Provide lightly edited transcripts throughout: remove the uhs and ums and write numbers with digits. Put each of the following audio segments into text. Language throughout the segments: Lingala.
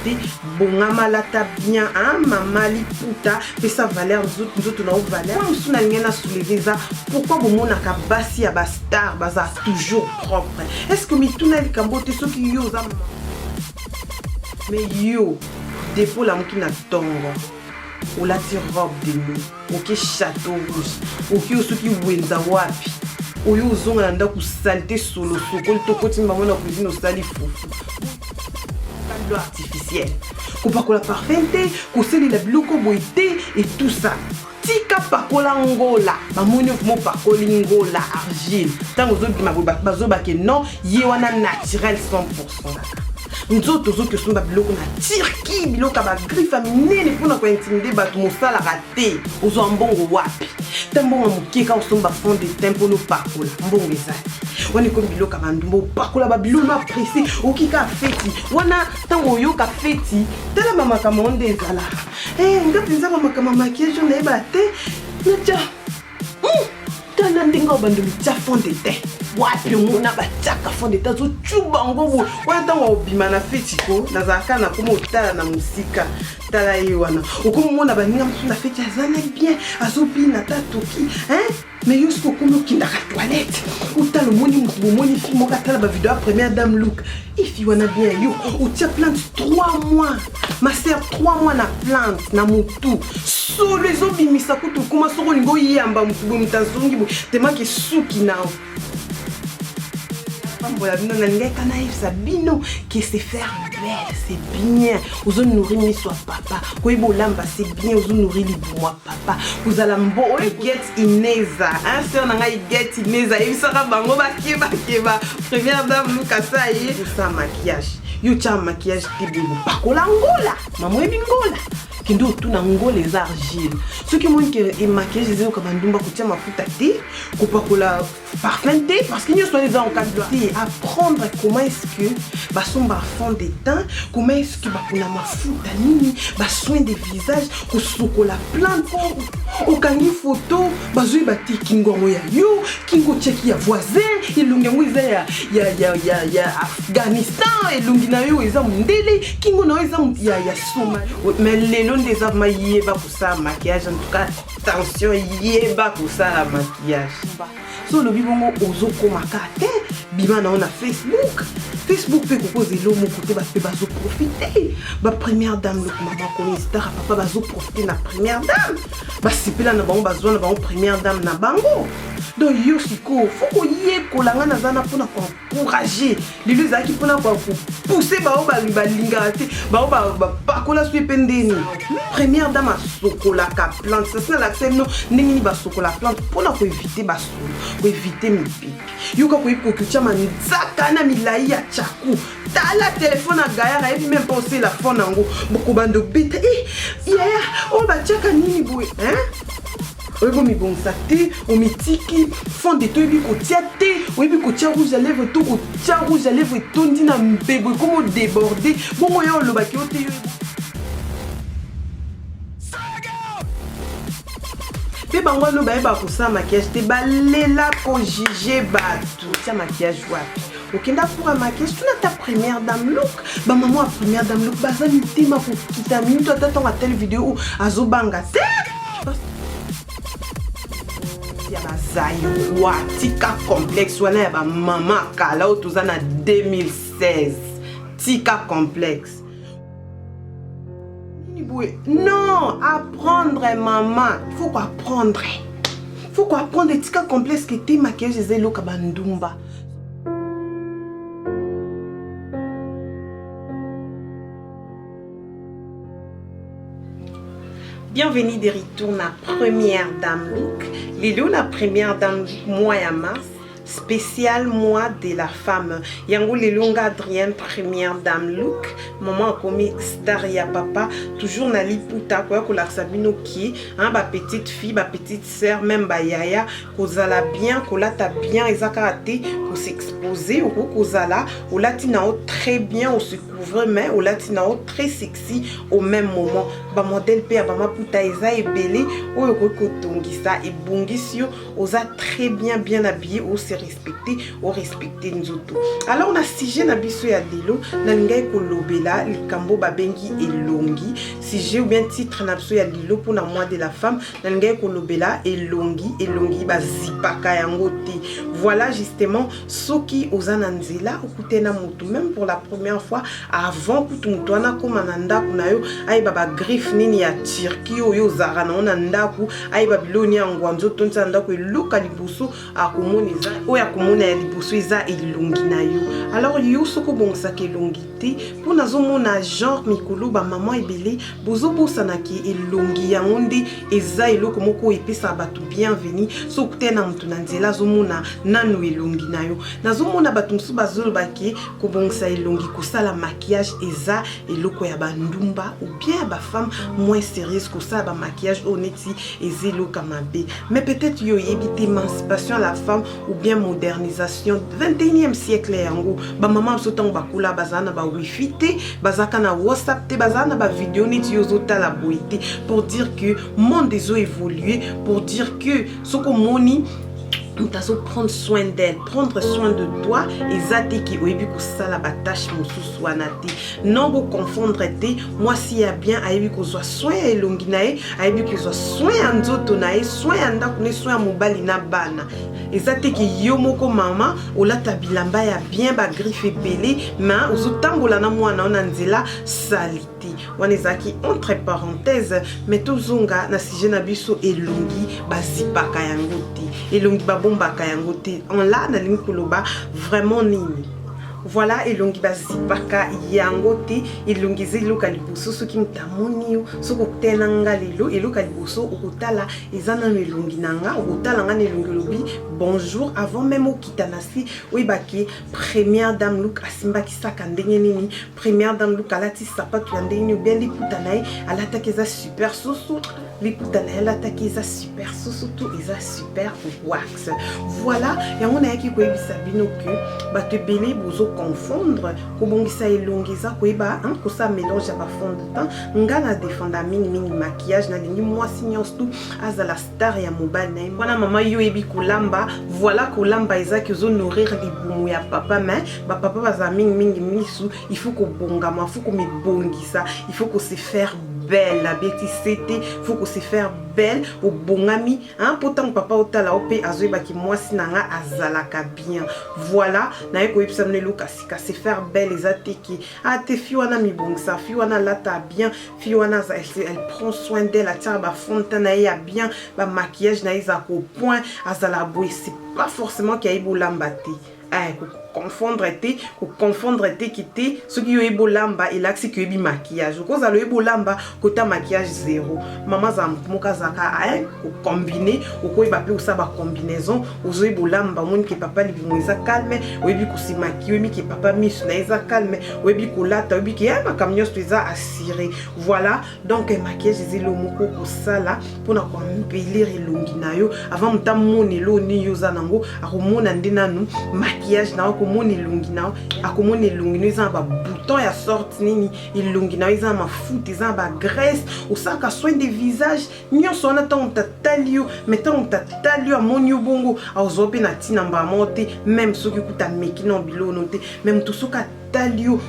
te bonga malata bien hein maman liputa pe sa valeur nous autres na valeur moi sous na ngena soulever ça pourquoi vous mona ka basi ya ba star baza toujours propre est-ce que mituna likambote soki yo za mais yo dépôt la muki na tongo ou la ti robe de nuit ok château rouge ok soki wenza wapi oyo uzonga nda ku saleté solo sokoli tokoti mbango na cuisine osali fufu kando artificiel kopakola parfum te koselela biloko boye te et tout ça tika pakola ngola bamoni mo pakoli ngola argile tango ozobima bazobake non ye wana naturel 100% nzoto zoke somba biloko na tirki biloko ba griffe minene pona ko intimider bato mosala raté ozo mbongo wapi tambongo mukeka osomba fond de tempo no pakola mbongo ezati wani ko biloko bandumbo pakola ba biloko apprécié okika feti wana tango yoka feti tala mama kamonde ezala ngapenza mama kama maquillage na ebate nacha tala ndingo bandumi cha fond de teint wapi mona bataka fond de teint zo chuba ngobo wana tango obima na feti ko nazaka na komo otala na musika tala ye wana okomona baninga msu na feti azana bien azobina tatoki mais jusqu'au comment qui n'a pas toilette ou t'as le moni film au catalogue la vidéo première dame look il fit wana bien yo ou t'as plante 3 mois ma sœur 3 mois na plante na mutu so les zombies misakutu comment so lingo yamba mutu bo mutazongi bo tellement que suki na voilà bino na ngai kana ça bino qui sait faire belle c'est bien vous nourrir mi soit papa ko ibolamba c'est bien vous nourrir li moi papa vous ala mbo get ineza hein sœur na ngai get ineza et ça bango ba keba première dame Lukasa yi ça maquillage yo cha maquillage tibu pakola ngola maman ebingola kindo tout na ngola les argile ceux qui montrent que maquillage les comme ndumba ko tia mafuta te ko pakola parfum te parce que nous sommes les en cadre apprendre comment est-ce que ba somba fond de teint comment est-ce que ba kuna mafuta nini ba soin des visages ko sokola plante au kangi photo bazui ba tikingo ya yo kingo cheki ya voisin ilungi mwiza ya Afghanistan ilungi na yo eza mundele kingo na eza ya Somalie mais lelo ndeza mayieba pour ça maquillage en tout cas attention yeba pour ça la maquillage so le bibongo ozo komaka te bima na on Facebook peut proposer l'homme côté pe bazo profiter ba première dame le maman comme star papa bazo profiter na première dame ba sipela na bango bazo na bango première dame na bango donc yo siko faut ko yé kolanga na zana pona ko encourager les zaki pona ko pousser ba linga te ba kola sui pendeni première dame a sokola ka plante c'est l'accès non nini ba sokola plante pona ko éviter ba solo ko éviter mi pic yo ka ko ikokucha manzaka na milai ya chaku tala téléphone à gaïa et même penser la phone en gros beaucoup bande bête hier on va checker nini boy hein oyo mi bon ça te o mi tiki fond de toi bi ko tiate o bi ko tia rouge à lèvres to ko tia rouge à lèvres tondi na mbebo comme déborder bon yo lo ba ki o te yo pe bango no ba ko sa maquillage te balela ko juger bato tia maquillage wapi okenda pour un maquillage tu na ta première dame look ba maman a première dame look baza mi tema ko kita minute attends à telle vidéo azobanga te ya bazayi wa tika complexe wana ya ba maman kala otuzana 2016 tika complexe non apprendre maman il faut apprendre tika complexe que tes maquillages zelo kabandumba. Bienvenue de retour na première dame look. Lelo la première dame look mois ya mars spécial mois de la femme. Yango lelonga Adrienne première dame look. Maman komi star ya papa toujours na liputa quoi ko la sabino qui hein ba petite fille ba petite sœur même ba yaya kozala bien kolata bien ezakate ko s'exposer au kozala au latina très bien au se couvre mais au latina très sexy au même moment ba modèle pe ba maputa eza ebele oyo ko tongisa et bongisi oza très bien habillé au respecter ou respecter nzoto. Alors on a sujet na biso ya lelo na lingai kolobela likambo babengi elongi. Sujet ou bien titre na biso ya lelo pour na mois de la femme na lingai kolobela elongi bazipaka yango te. Voilà justement soki ozana nzela okutena mutu même pour la première fois avant kutu mutu ana koma na ndaku na yo ayeba ba griffe nini ya Turquie oyo zara na ndaku ayeba biloni ya ngwanzo tonza ndaku eluka libuso akomoneza oyo akomona ya libuso eza elongi na yo. Alors yo soko bongisa elongi te po nazomona genre mikolo ba maman ebele bozo bosana ki elongi yango nde eza eloko moko epesa batu bienvenue sokutena mutu na nzela azomona nanu elongi na yo. Nazomona batu msu bazoloba ke kobongisa elongi kosala maquillage eza eloko ya bandumba ou bien ba femme moins sérieuse kosala ba maquillage honnêti ezeloka mabe. Mais peut-être yo yebite émancipation à la femme ou bien modernisation 21e siècle yango ba maman sotango bakula bazana ba wifi te bazaka na WhatsApp te bazana ba vidéo neti yo zotala boité pour dire que monde des évolué, pour dire que ce qu'on moni Mutazo prendre soin d'elle, prendre soin de toi, et zate qui oebi ko sala ba tâche mosusu wana te. Non vous confondre te, moi si ya bien ayebi ko zwa soin ya elongi nae, ayebi ko zwa soin ya nzoto nae, soin ya ndako ne soin ya mobali na bana. Ezate ki yo moko mama olata bilamba ya bien ba griffe ebele, mais ozotambola na mwana ona nzela salite. Wanezaki entre parenthèses, mais tozonga na sujet na biso elongi bazipaka yango te. Elongi babombaka yango te. On la na lingi koloba vraiment nini. Voilà elongi bazipaka yango te. Elongi zeloka liboso soki mutamoni yo soko kutena nga lelo eloka liboso okutala ezana no elongi nanga okutala nga elongi lobi bonjour avant même okitanasi oyebaki première dame look asimbaki saka ndenge nini première dame look alati sapato ya ndenge nini bien liputa naye alataki eza super soso liputa naye alataki eza super soso tout eza super wax. Voilà yango nayaki koyebisa bino ke bato ebele bozo confondre kobongisa elongi eza koyeba kosa mélange ya ba fond de teint nga na défenda mingi maquillage na lingi mwasi nyonso tu azala star ya mobile na ye wana mama yo yebi kolamba. Voilà kolamba eza ki ozo nourrir libumu ya papa mais ba papa baza mingi misu il faut kobongama il faut komibongisa il faut ko se faire belle la bétisité faut que se faire belle au bongami pourtant papa otala opé azoyeba ki mwasi nanga azalaka bien. Voilà na yeko yebisa mnelo kasika se faire belle ezateki te fi wana mibongisa fi wana lata bien fi wana elle prend soin d'elle atia ba fontaine na ya bien ba maquillage na isa ko point azala boy c'est pas forcément qu'il y a bolamba te confondre te kité ce qui est bolamba et l'axe qui est maquillage cause à le bolamba côté maquillage zéro maman za moka zaka combiner au quoi ba pe ba combinaison ozo bolamba mon que papa li moza calme oyebi ko si maquiller mi que papa mis na eza calme oyebi ko lata oyebi que ma camion eza assuré. Voilà donc maquillage zelo moko ko sala pona ko embellir elongi na yo avant mutamoni lo ni yo zanango akomona ndenanu maquillage na komoni elongi na akomoni elongi no eza ba bouton ya sorte nini elongi na eza mafuta eza ba graisse osaka soin de visage nyonso wana tango tatalio mais tango tatalio amoni yo bongo azope na tina mbamo te même soki kuta meki na bilono te même to soka talio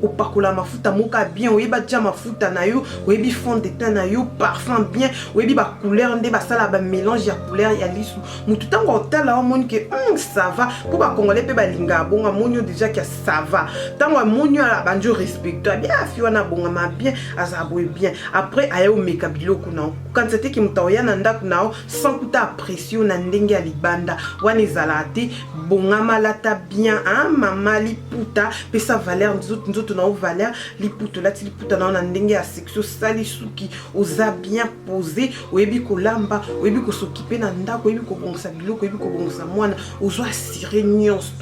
opakola mafuta moka bien oyeba tia mafuta na yo oyebi fond de teint na yo parfum bien oyebi ba couleur nde basala ba mélange ya couleur ya lisu mutu tango otala omoni ke ça va pour ba congolais pe balinga bonga monio déjà que ça va tango monio ala banjo respecte bien fi wana bonga ma bien azabo bien après ayo meka biloko na quand c'était ki mutaoya na ndako na sans kuta apprécier na ndenge ya libanda wana ezala te bonga malata bien mama liputa sa valeur nzoto na valeur liputo lati liputa na ndenge ya section sali suki oza bien posé oyebi kolamba oyebi ko s'occuper na ndako oyebi ko bongisa biloko oyebi ko bongisa mwana ozo assurer nyonso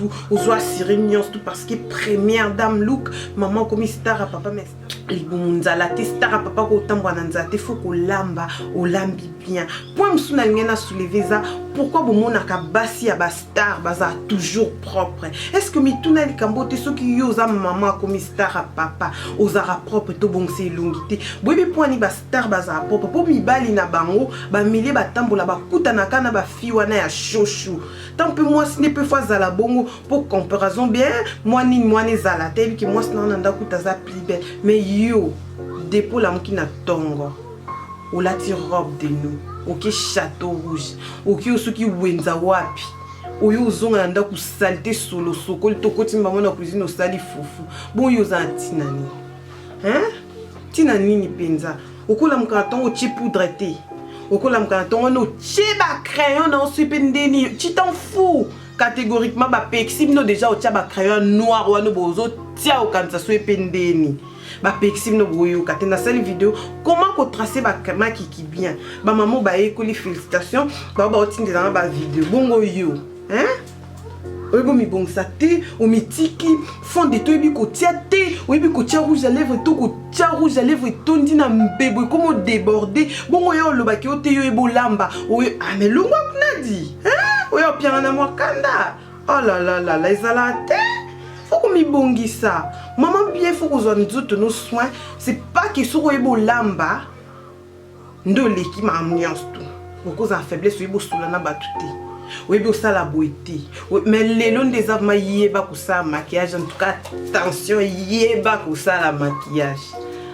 tout parce que première dame look maman comme star à papa mais libumunzala te star à papa ko tambwa na nzate faut ko lamba olambi bien point msuna ngena soulever za pourquoi bomonaka basi ya ba star baza toujours propre? Est-ce que mituna likambote soki yo za maman comme star à papa ozara propre to bongse elongité boyebi poani ba star baza propre po mibali na bango ba milie batambola bakutanaka na ba fi wana ya chouchou tant peu moi ce n'est pas fois za la bongo pour comparaison bien moi ne za la tête que moi ce n'en anda kutaza plus belle mais yo dépôt la mukina tongo ou la robe de nous ok château rouge ok osoki wenza wapi oyo zonga nda ku salté solo soko le tokoti maman na cuisine au sali fufu bon yo za tinani hein tinani ni penza okola mkaton o chi poudre te okola mkaton no chi ba crayon na osipendeni tu t'en fous catégoriquement ba pexim no déjà o tia ba crayon noir wa no bozo tia o kanza so ependeni ba pexim no boyo katena sali vidéo comment ko tracer ba kama qui bien ba maman ba ekoli félicitations ba otinde dans ba vidéo bongo yo hein oyo mi bon sa te o mitiki fond de toyebi ko tia te oyebi ko tia rouge à lèvres to ko tia rouge à lèvres tondi na mbebo como déborder bongo yo loba ki o te yo ebo lamba oyo mais longo kuna di hein oyo pianga na mwakanda oh là là là la ezala te faut que mi bongi ça maman bien faut que zo nzoto no soin c'est pas que so ebo lamba ndo leki ma ambiance tout ko za faiblesse ebo sula na batuti oui, bien ça la beauté. Mais les longs des hommes yéba pour ça maquillage en tout cas attention yéba pour ça la maquillage.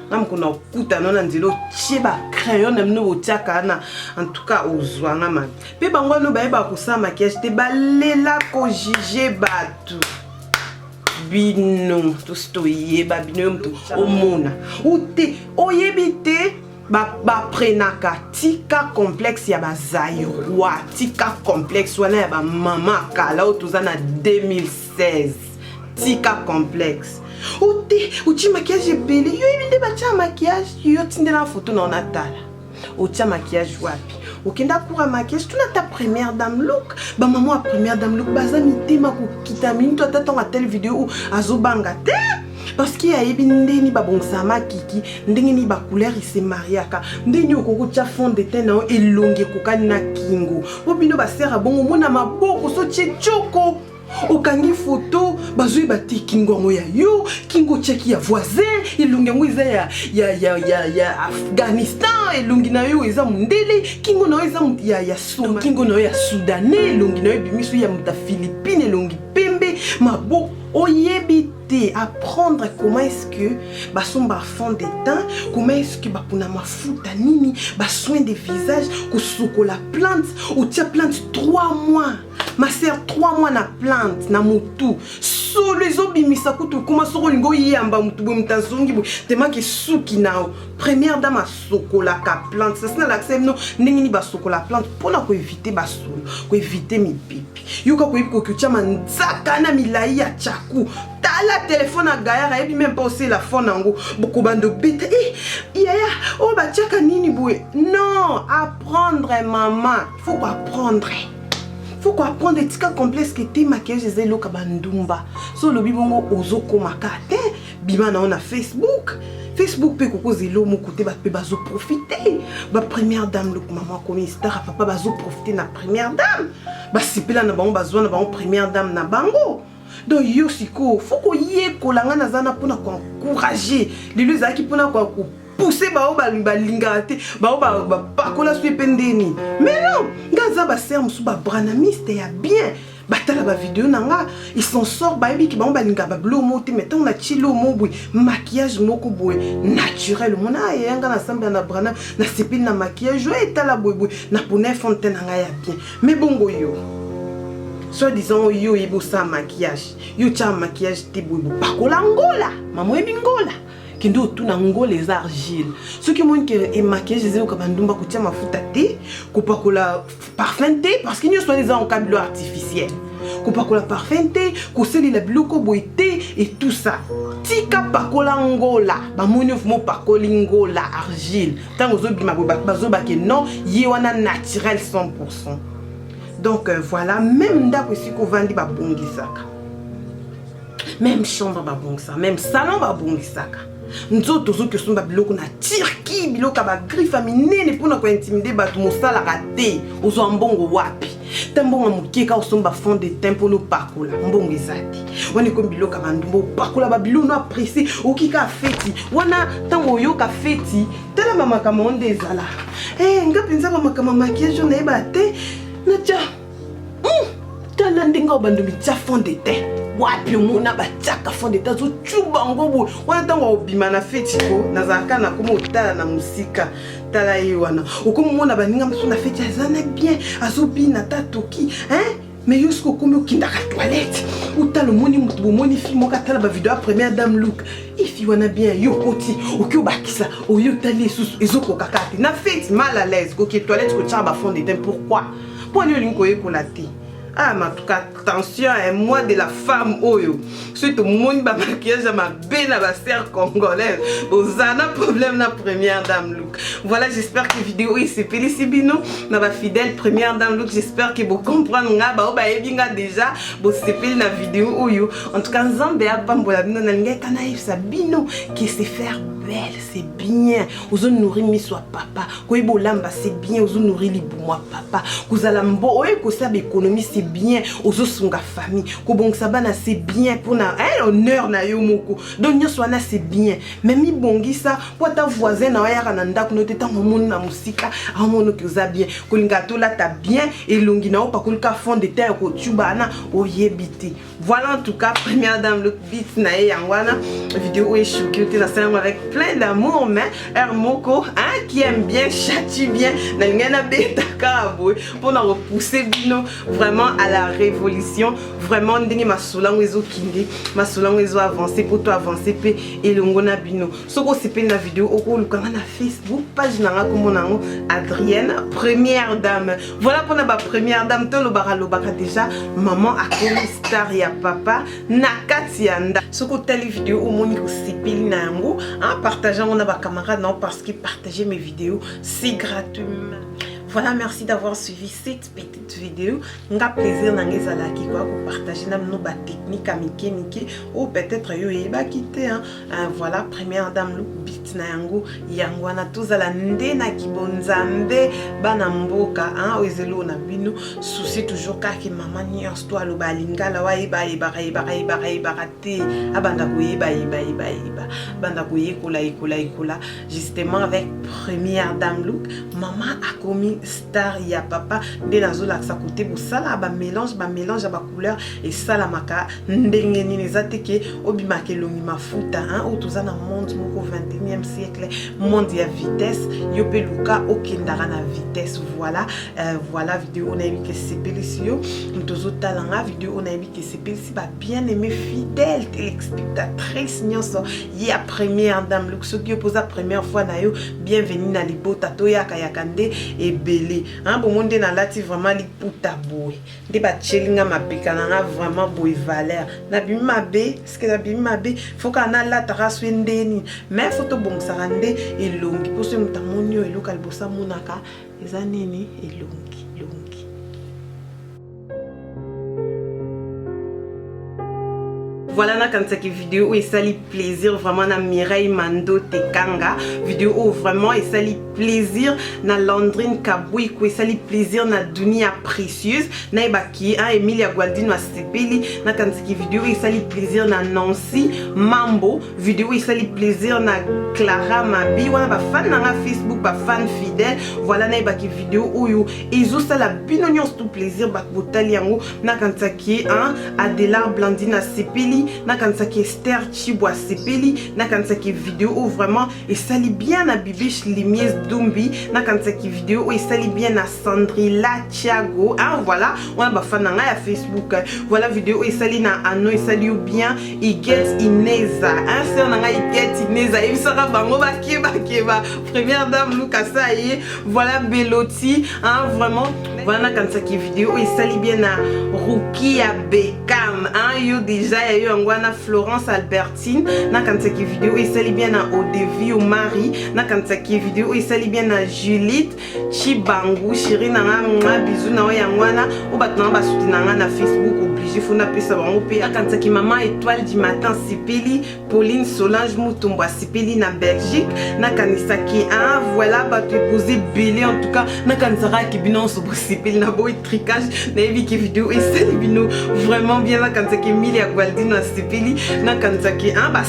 Nam qu'on a coûté non andilo cheba crayon nem no tiaka na en tout cas aux zoanga man. Pe bango no ba yéba pour ça maquillage te balela ko jige batu. Bino to sto yéba bino to omona. Ou te oyebite ba prenaka tika complexe ya bazairwa tika complexe wana ya ba mama kala otuzana 2016 tika complexe uti maquillage belle yo ebinde ba tia maquillage yo tinde na photo na onatala uti maquillage wapi okenda kura maquillage tu na ta première dame look ba maman a première dame look baza mitema ko kitamini to tatonga telle vidéo azobanga te parce qu'il y a ebindeni ba bonsama kiki ndengeni ba couleur ise mariaka ndeni okoko tia fond de teint na elonge kokani na kingo obino ba sera bongo mona maboko so choko okangi photo bazui ba ti kingo ngo ya yo kingo cheki ya voisin elonge ngo iza ya Afghanistan elongi na yo eza mundele kingo na yo eza ya Somalie kingo na yo ya Soudanais elongi na yo bimiso ya muta Philippines elongi pembe maboko oyebite apprendre comment est-ce que ba somba fond de teint comment est-ce que ba puna mafuta nini ba soin de visage ko sokola plante ou tia plante 3 mois ma sœur 3 mois na plante na mutu so les obimisa kutu kuma soko lingo yamba mutu bo mtazongi bo tema ke suki na première dame a sokola ka plante ça c'est l'accès non ndingi ni ba sokola plante pona ko éviter ba solo ko éviter mi pipi yuka ko yiko ko tia manzaka na milai ya chaku tala téléphone à gaillard et même pas aussi la phone nango beaucoup bande bête yaya oh ba tiaka nini boué non apprendre maman faut pas apprendre. Faut quoi apprendre des tika complexe que t'es maquillage des élo kabandumba. So le bibongo ozo komakate. Bima na on a Facebook. Facebook pe koko zelo mo côté ba pe bazo profiter. Ba première dame le maman comme star papa bazo profiter na première dame. Ba sipela na bango bazo na bango première dame na bango. Donc yo siko faut ko yé kolanga na zana pona ko encourager. Les zaki pona ko pousser ba lingate ba pakola su pendeni mais non ngaza ba ser musu ba branamiste ya bien batala ba vidéo nanga ils s'en sort ba ebi ki ba linga ba blo moté mais tant na chilo mo boy maquillage moko boy naturel mona yanga na samba na brana na sepil na maquillage jo etala boy na pona fontaine nga ya bien mais bongo yo soit disant yo yebo sa maquillage yo cha maquillage te boy pakola ngola maman ebi ngola kendo tout na ngo les argiles ceux qui montrent que et maquillage zéro comme ndumba ko tia mafuta te ko pakola parfum te parce qu'il y a soit des en cablo artificiel ko pakola parfum te ko seli la bloko boité et tout ça tika pakola ngola ba moni mo pakoli ngola argile tant ozo bima bazo ba que non ye wana naturel 100%. Donc voilà même ndako siko vandi ba bongi saka même chambre ba bongi ça même salon ba bongi saka nzoto zo que son ba biloko na Turquie biloko ba griffe minene pona ko intimider ba tout mosala raté ozo mbongo wapi tambonga mukeka osomba fond de teint pour le pakola mbongo ezati wana ko biloka bandumbo pakola ba biluno apprécié okika feti wana tango yoka feti tala mama kama onde ezala ngapinza mama kama maquillage na ebate na tia tala ndinga bandumi tia fond de teint wapi mona batiaka fond de teint zo chubango bo wana tango obima na feti ko nazaka na komo tala na musika tala yiwana okomona baninga mso na feti azana bien azobina tatoki mais yosko komi okindaka toilette utalo moni mutu bomoni fi moka tala ba vidéo première dame look ifi wana bien yokoti oki obakisa oyo tali esusu ezokoka kati na feti mal à l'aise koki toilette ko tshaba fond de teint pourquoi pour ni olingo yekola te. Ah, mais en tout cas, attention, moi de la femme, oyo. Suite au monde, ma maquillage, ma belle, ma sœur congolaise. Vous avez un problème, la première dame look. Voilà, j'espère que la vidéo est félicité, bino. Ma fidèle première dame look, j'espère que vous comprenez. Déjà, vous savez la vidéo, oyo. En tout cas, Nzambe a pas mbola bino, n'alingé kanaïf sa bino, qui sait faire belle, c'est bien. Vous avez nourri mi soit papa. Koy bolamba, c'est bien. Vous avez nourri li moi papa. Vous avez mbo, oyo, ko sabe économie, c'est bien aux songa famille ko bon sabana c'est bien pour na honneur na yo moko donc nyoswa na c'est bien même mi bongi ça pour ta voisin na ya kana ndako no teta momona na musika amono ki uza bien ko lingato la ta bien et longi na pa ko ka fond de terre ko tubana oyebiti. Voilà en tout cas première dame le beat na yangwana vidéo est choquée na scène avec plein d'amour mais Hermoko qui aime bien châtie bien na ngena beta karabo pour na repousser bino vraiment à la révolution vraiment ndenge masolango ezo kindi masolango ezo avancer pour toi avancer pe elongo na bino soko sepe na vidéo oko lukanga na Facebook page nanga komonango Adrienne première dame. Voilà pour na ba première dame to lobaka déjà maman a comme star ya papa na katianda soko tali vidéo au moni ko sepeli na yango partageant na ba camarades non parce que partager mes vidéos c'est gratuitement. Voilà, merci d'avoir suivi cette petite vidéo. Nga plaisir n'angeza qui quoi pour partager nos techniques à mike ou peut-être yo eba quitter voilà première dame look bit na yango yangwana tous à la ndena kibonzambe bana mboka ozelo na bino souci toujours ka ki maman ni toi lo balingala wa eba te abanda ko eba banda ko yekola justement avec première dame look maman a commis star ya papa de nazo la sa côté pour ça là ba mélange ba couleur et ça la maka ndenge ni nezateke obimake longi mafuta au toza na monde moko 21e siècle monde ya vitesse yope luka okendara na vitesse. Voilà voilà vidéo on a vu que c'est pélicio tozo talanga vidéo on a vu que c'est pélici ba bien aimé fidèle téléspectatrice nyonso ya première dame look ce qui pose la première fois na yo bienvenue na libota to ya kayakande et belé bon monde na lati vraiment li puta boy de ba chelinga mapeka na vraiment boy valeur na bima be ce que na bima be faut kana la tarasu ndeni mais photo bon sarande elongi pour ce mutamonio eloka libosa monaka ezanini elongi. Voilà na kansaki vidéo et ça li plaisir vraiment na Mireille Mando Tekanga vidéo où vraiment et ça li plaisir na Landrine Kabouy et ça li plaisir na Dunia Précieuse na Ebaki Emilia Gualdino Sepeli na kansaki vidéo et ça li plaisir na Nancy Mambo vidéo et ça li plaisir na Clara Mabi wana ba fan na Facebook ba fan fidèle. Voilà na Ebaki vidéo où ils ont ça la binonion tout plaisir ba botali yango na kansaki Adela Blandine Sepeli na kansaki Esther Chibwa Sepeli na kansaki vidéo où vraiment et sali bien na Bibiche Limies Dumbi na kansaki vidéo où et sali bien na Sandrila Thiago voilà on a ba fan na ya Facebook. Voilà vidéo et sali na Ano et sali bien Iget Ineza c'est on a Iget Ineza il sera bango ba keba première dame Lucasa et voilà Beloti vraiment voilà na kansaki vidéo et sali bien na Rukia Beckham yo déjà yo ngwana Florence Albertine na kansaki vidéo esali bien na Odevi Omari na kansaki vidéo esali bien na Juliette Chibangu chérie na nga bisou na yangwana o batna ba soutenanga na Facebook obligé fona pesa bango pe kansaki maman étoile du matin Sipeli Pauline Solange Mutombo Sipeli na Belgique na kanisaki voilà ba te poser belé en tout cas na kansara ki bino so Sipeli na boy tricage na evi ki vidéo esali bino vraiment bien na kansaki Emilia Gualdino Sipeli na kansaki ba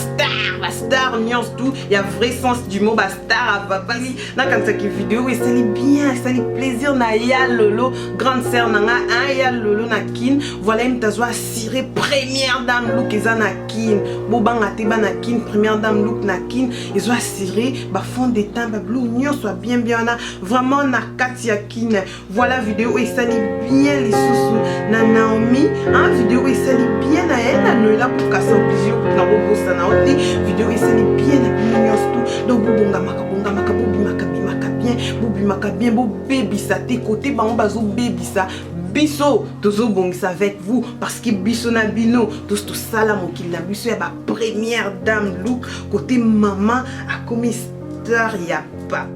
star nuance tout il y a vrai sens du mot star papa na kansaki vidéo esali bien esali plaisir na ya lolo grande sœur nanga ya lolo na kin voilà mtazwa assuré première dame look eza na kin bobanga te bana kin première dame look na kin ezo assuré ba fond de teint ba blue union soit bien na vraiment na kati ya kin voilà vidéo esali bien les sous na Naomi vidéo esali bien na elle na noela pour casser obligé na bobosa na oti vidéo esali bien na union tout donc bobonga maka bobi maka bien bo baby ça te côté bango bazo baby ça biso tozo bongisa avec vous parce que biso na bino tout ça là mon qu'il na biso ya ba première dame look côté maman a comme star ya pas